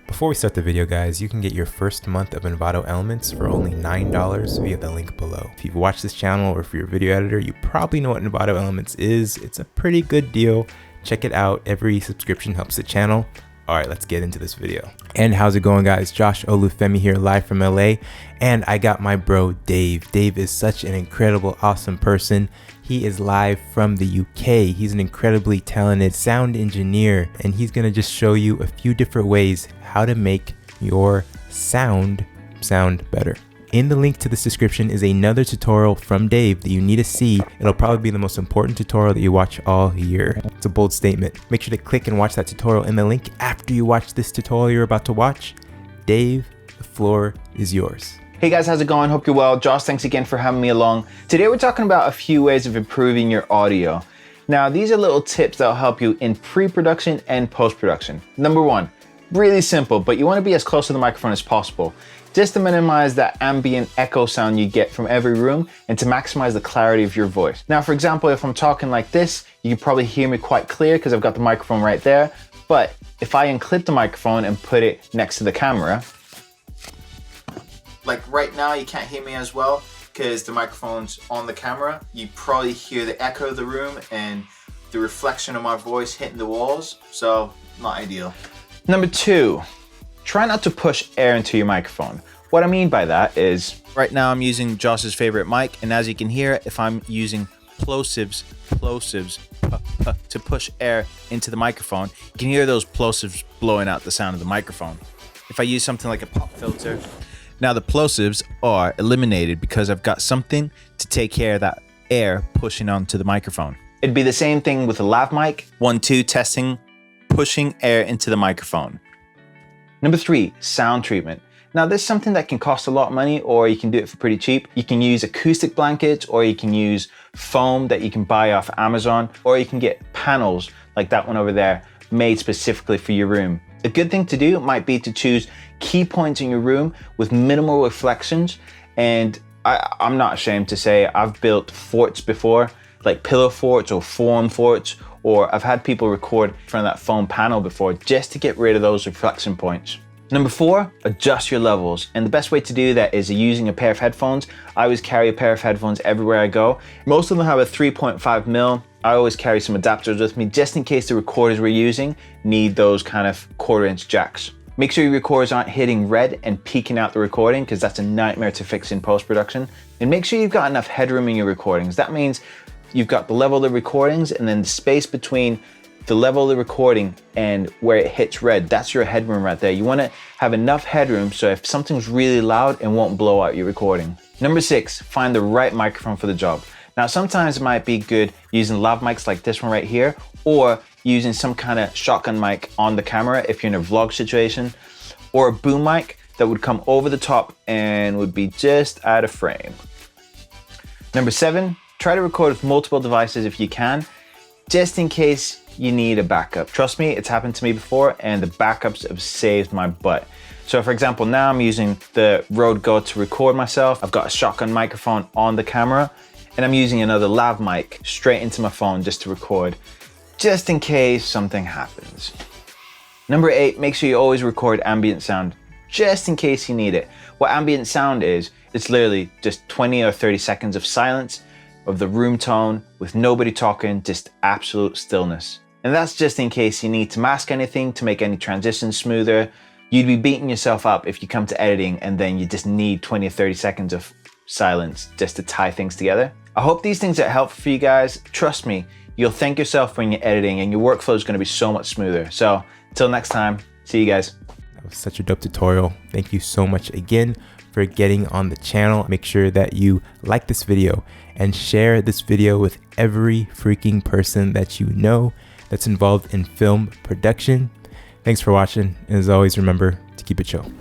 Before we start the video, guys, you can get your first month of Envato Elements for only $9 via the link below. If you've watched this channel or if you're a video editor, you probably know what Envato Elements is. It's a pretty good deal. Check it out. Every subscription helps the channel. All right, let's get into this video. And how's it going, guys? Josh Olufemii here, live from LA. And I got my bro, Dave. Dave is such an incredible, awesome person. He is live from the UK. He's an incredibly talented sound engineer, and he's gonna just show you a few different ways how to make your sound better. In the link to this description is another tutorial from Dave that you need to see. It'll probably be the most important tutorial that you watch all year. It's a bold statement. Make sure to click and watch that tutorial in the link after you watch this tutorial you're about to watch. Dave, the floor is yours. Hey guys, how's it going? Hope you're well. Josh, thanks again for having me along. Today we're talking about a few ways of improving your audio. Now, these are little tips that'll help you in pre-production and post-production. Number one, really simple, but you want to be as close to the microphone as possible, just to minimize that ambient echo sound you get from every room and to maximize the clarity of your voice. Now, for example, if I'm talking like this, you can probably hear me quite clear because I've got the microphone right there. But if I unclip the microphone and put it next to the camera, like right now, you can't hear me as well because the microphone's on the camera. You probably hear the echo of the room and the reflection of my voice hitting the walls, so not ideal. Number two, try not to push air into your microphone. What I mean by that is, right now I'm using Josh's favorite mic, and as you can hear, if I'm using plosives to push air into the microphone, you can hear those plosives blowing out the sound of the microphone. If I use something like a pop filter, now the plosives are eliminated because I've got something to take care of that air pushing onto the microphone. It'd be the same thing with a lav mic. 1, 2, testing, pushing air into the microphone. Number three, sound treatment. Now this is something that can cost a lot of money, or you can do it for pretty cheap. You can use acoustic blankets, or you can use foam that you can buy off Amazon, or you can get panels like that one over there made specifically for your room. A good thing to do might be to choose key points in your room with minimal reflections. And I'm not ashamed to say I've built forts before, like pillow forts or foam forts, or I've had people record in front of that foam panel before just to get rid of those reflection points. Number four, adjust your levels. And the best way to do that is using a pair of headphones. I always carry a pair of headphones everywhere I go. Most of them have a 3.5mm. I always carry some adapters with me just in case the recorders we're using need those kind of 1/4-inch jacks. Make sure your recorders aren't hitting red and peaking out the recording, because that's a nightmare to fix in post-production. And make sure you've got enough headroom in your recordings. That means you've got the level of the recordings and then the space between the level of the recording and where it hits red. That's your headroom right there. You want to have enough headroom so if something's really loud, it won't blow out your recording. Number six, find the right microphone for the job. Now, sometimes it might be good using lav mics like this one right here, or using some kind of shotgun mic on the camera if you're in a vlog situation, or a boom mic that would come over the top and would be just out of frame. Number seven, try to record with multiple devices if you can, just in case you need a backup. Trust me, it's happened to me before, and the backups have saved my butt. So for example, now I'm using the Rode Go to record myself. I've got a shotgun microphone on the camera, and I'm using another lav mic straight into my phone just to record, just in case something happens. Number eight, make sure you always record ambient sound, just in case you need it. What ambient sound is, it's literally just 20 or 30 seconds of silence, of the room tone, with nobody talking, just absolute stillness. And that's just in case you need to mask anything, to make any transitions smoother. You'd be beating yourself up if you come to editing and then you just need 20 or 30 seconds of silence just to tie things together. I hope these things are helpful for you guys. Trust me, you'll thank yourself when you're editing, and your workflow is going to be so much smoother. So until next time, see you guys. That was such a dope tutorial. Thank you so much again for getting on the channel. Make sure that you like this video and share this video with every freaking person that you know that's involved in film production. Thanks for watching, and as always, remember to keep it chill.